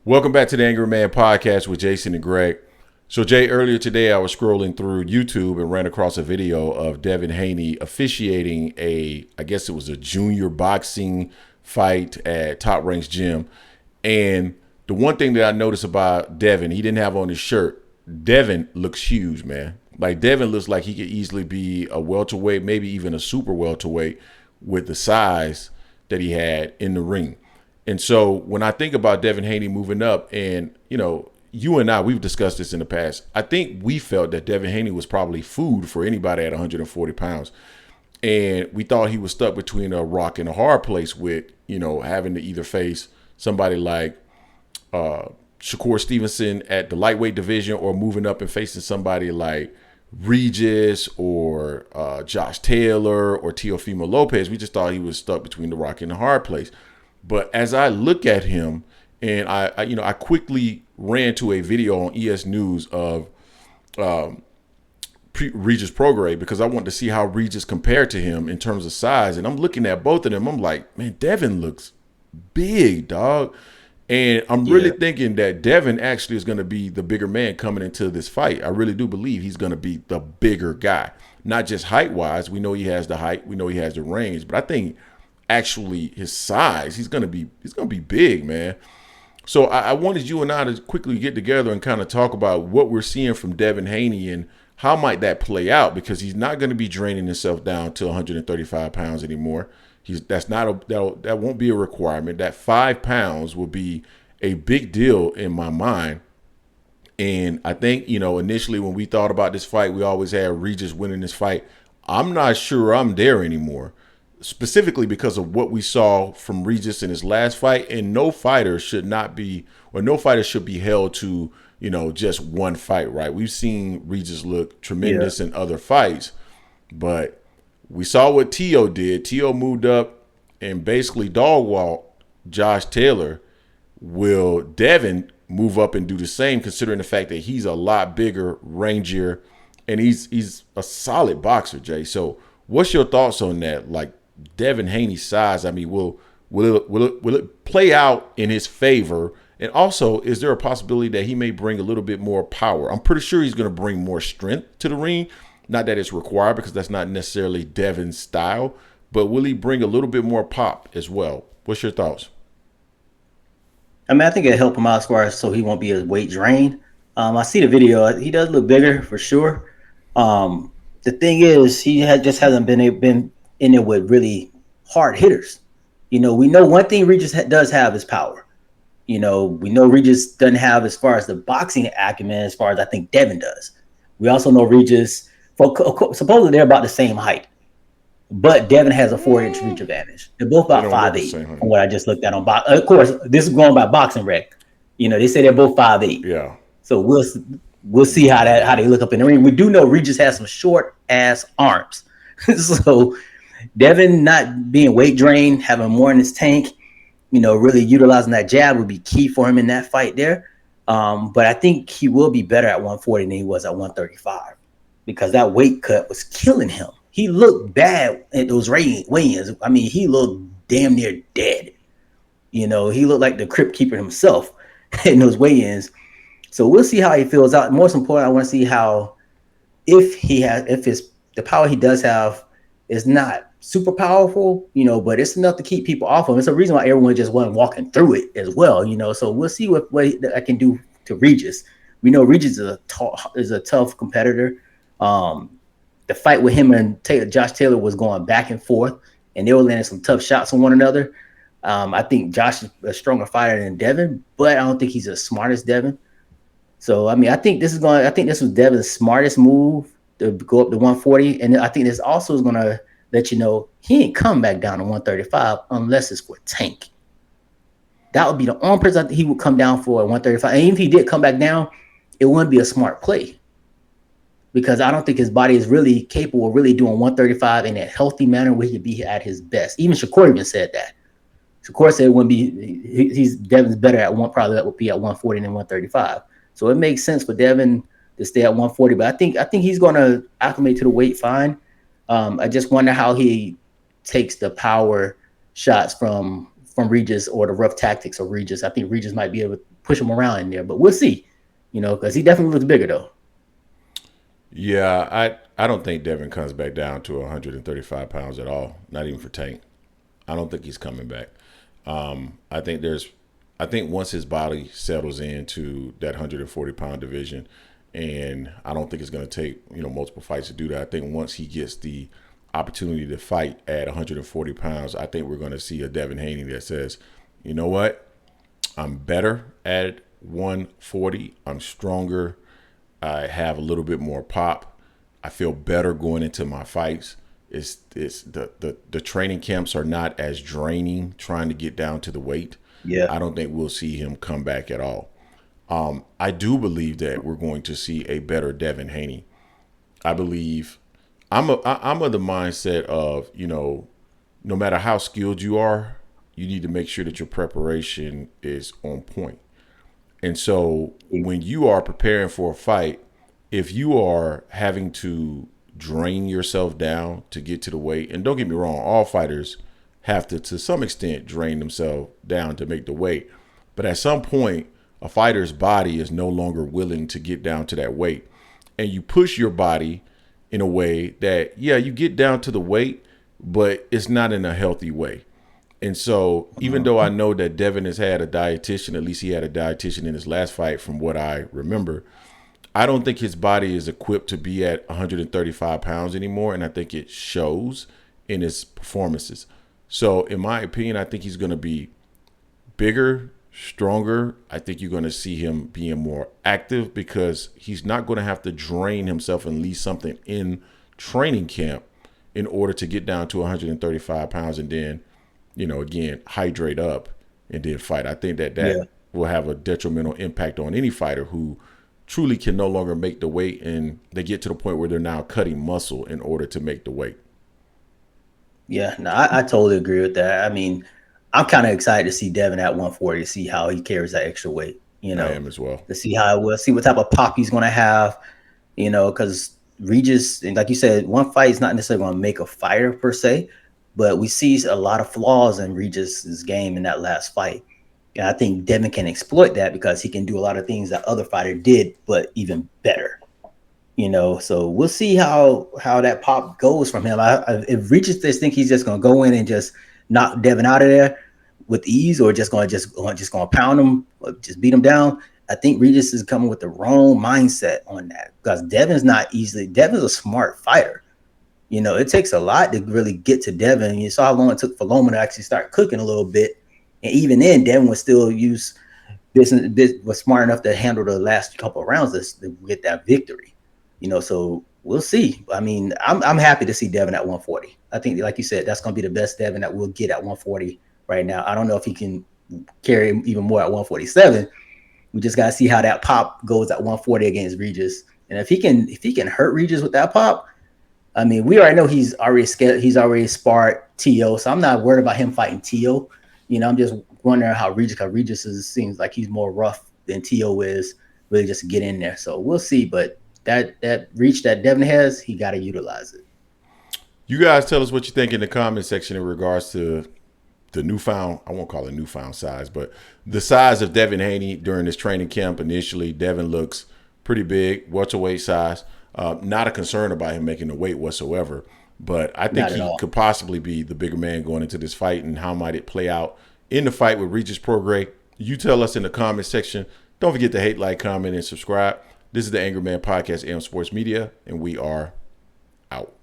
Welcome back to the Angry Man Podcast with Jason and Greg. So, Jay, earlier today I was scrolling through YouTube and ran across a video of Devin Haney officiating I guess it was a junior boxing fight at Top Ranks Gym. And the one thing that I noticed about Devin, he didn't have on his shirt. Devin looks huge, man. Like, Devin looks like he could easily be a welterweight, maybe even a super welterweight with the size that he had in the ring. And so when I think about Devin Haney moving up, and you and I, we've discussed this in the past. I think we felt that Devin Haney was probably food for anybody at 140 pounds, and we thought he was stuck between a rock and a hard place with having to either face somebody like Shakur Stevenson at the lightweight division, or moving up and facing somebody like Regis or Josh Taylor or Teofimo Lopez. We just thought he was stuck between the rock and the hard place. But as I look at him, and I quickly ran to a video on ES News of Regis Prograis, because I wanted to see how Regis compared to him in terms of size. And I'm looking at both of them. I'm like, man, Devin looks big, dog. And I'm really thinking that Devin actually is going to be the bigger man coming into this fight. I really do believe he's going to be the bigger guy, not just height wise. We know he has the height, we know he has the range, but I think actually his size, he's gonna be big, man. So I wanted you and I to quickly get together and kind of talk about what we're seeing from Devin Haney and how might that play out, because he's not going to be draining himself down to 135 pounds anymore. That won't be a requirement. That 5 pounds will be a big deal in my mind. And I think, initially when we thought about this fight, we always had Regis winning this fight. I'm not sure I'm there anymore, specifically because of what we saw from Regis in his last fight. And no fighter should be held to, just one fight, right? We've seen Regis look tremendous in other fights, but we saw what Tio did. Tio moved up and basically dog walked Josh Taylor. Will Devin move up and do the same, considering the fact that he's a lot bigger, rangier, and he's a solid boxer, Jay? So what's your thoughts on that? Like, Devin Haney's size, I mean, will it play out in his favor? And also, is there a possibility that he may bring a little bit more power? I'm pretty sure he's going to bring more strength to the ring. Not that it's required, because that's not necessarily Devin's style, but will he bring a little bit more pop as well? What's your thoughts? I mean, I think it'll help him out as far as so he won't be as weight drained. I see the video; he does look bigger for sure. The thing is, just hasn't been in there with really hard hitters. We know one thing Regis does have is power. We know Regis doesn't have as far as the boxing acumen as far as I think Devin does. We also know Regis, supposedly they're about the same height, but Devin has a 4-inch reach advantage. They're both about 5'8", from what I just looked at on box. Of course, this is going by Boxing Rec. They say they're both 5'8". Yeah. So we'll see how they look up in the ring. We do know Regis has some short ass arms, so Devin not being weight drained, having more in his tank, really utilizing that jab would be key for him in that fight there. But I think he will be better at 140 than he was at 135, because that weight cut was killing him. He looked bad at those weigh-ins. I mean, he looked damn near dead. He looked like the crypt keeper himself in those weigh-ins. So we'll see how he feels out. Most important, I want to see how if the power he does have is not super powerful, but it's enough to keep people off of him. It's a reason why everyone just wasn't walking through it as well, So we'll see what I can do to Regis. We know Regis is a tough competitor. The fight with him and Josh Taylor was going back and forth, and they were landing some tough shots on one another. I think Josh is a stronger fighter than Devin, but I don't think he's as smart as Devin. So I mean, I think this was Devin's smartest move to go up to 140, and I think this also is going to let you know he ain't come back down to 135 unless it's for Tank. That would be the only person I think he would come down for at 135. And even if he did come back down, it wouldn't be a smart play, because I don't think his body is really capable of really doing 135 in a healthy manner where he could be at his best. Even Shakur even said that. Shakur said it wouldn't be. Devin's better at probably that would be at 140 than 135. So it makes sense for Devin to stay at 140. But I think he's going to acclimate to the weight fine. I just wonder how he takes the power shots from Regis or the rough tactics of Regis. I think Regis might be able to push him around in there. But we'll see, because he definitely looks bigger though. Yeah, I don't think Devin comes back down to 135 pounds at all. Not even for Tank. I don't think he's coming back. I think once his body settles into that 140-pound division, and I don't think it's going to take multiple fights to do that. I think once he gets the opportunity to fight at 140 pounds, I think we're going to see a Devin Haney that says, you know what, I'm better at 140. I'm stronger. I have a little bit more pop. I feel better going into my fights. It's the training camps are not as draining trying to get down to the weight. Yeah. I don't think we'll see him come back at all. I do believe that we're going to see a better Devin Haney. I believe I'm of the mindset of, no matter how skilled you are, you need to make sure that your preparation is on point. And so when you are preparing for a fight, if you are having to drain yourself down to get to the weight, and don't get me wrong, all fighters have to some extent drain themselves down to make the weight. But at some point, a fighter's body is no longer willing to get down to that weight. And you push your body in a way that, yeah, you get down to the weight, but it's not in a healthy way. And so even though I know that Devin has had a dietitian, at least he had a dietitian in his last fight from what I remember, I don't think his body is equipped to be at 135 pounds anymore. And I think it shows in his performances. So in my opinion, I think he's going to be bigger, stronger. I think you're going to see him being more active because he's not going to have to drain himself and leave something in training camp in order to get down to 135 pounds and then, again, hydrate up and then fight. I think that will have a detrimental impact on any fighter who truly can no longer make the weight and they get to the point where they're now cutting muscle in order to make the weight. Yeah, no, I totally agree with that. I mean, I'm kind of excited to see Devin at 140 to see how he carries that extra weight. I am as well. To see how it will, see what type of pop he's going to have, because Regis, and like you said, one fight is not necessarily going to make a fighter per se, but we see a lot of flaws in Regis's game in that last fight. And I think Devin can exploit that because he can do a lot of things that other fighter did, but even better. So we'll see how that pop goes from him. If Regis just think he's just going to go in and just knock Devin out of there with ease, or just going to pound him, or just beat him down, I think Regis is coming with the wrong mindset on that because Devin's a smart fighter. It takes a lot to really get to Devin. You saw how long it took for Loma to actually start cooking a little bit. And even then, Devin was still was smart enough to handle the last couple of rounds to get that victory. So we'll see. I mean, I'm happy to see Devin at 140. I think, like you said, that's going to be the best Devin that we'll get at 140 right now. I don't know if he can carry even more at 147. We just got to see how that pop goes at 140 against Regis. And if he can hurt Regis with that pop, I mean, we already know he's already sparred T.O., so I'm not worried about him fighting T.O. I'm just wondering how Regis seems like he's more rough than T.O. is, really just to get in there. So we'll see. But that reach that Devin has, he got to utilize it. You guys tell us what you think in the comment section in regards to the newfound, I won't call it newfound size, but the size of Devin Haney during his training camp. Initially, Devin looks pretty big, welterweight size. Not a concern about him making the weight whatsoever, but I think he could possibly be the bigger man going into this fight. And how might it play out in the fight with Regis Prograis? You tell us in the comment section. Don't forget to hate, like, comment, and subscribe. This is the Angry Man Podcast, AM Sports Media, and we are out.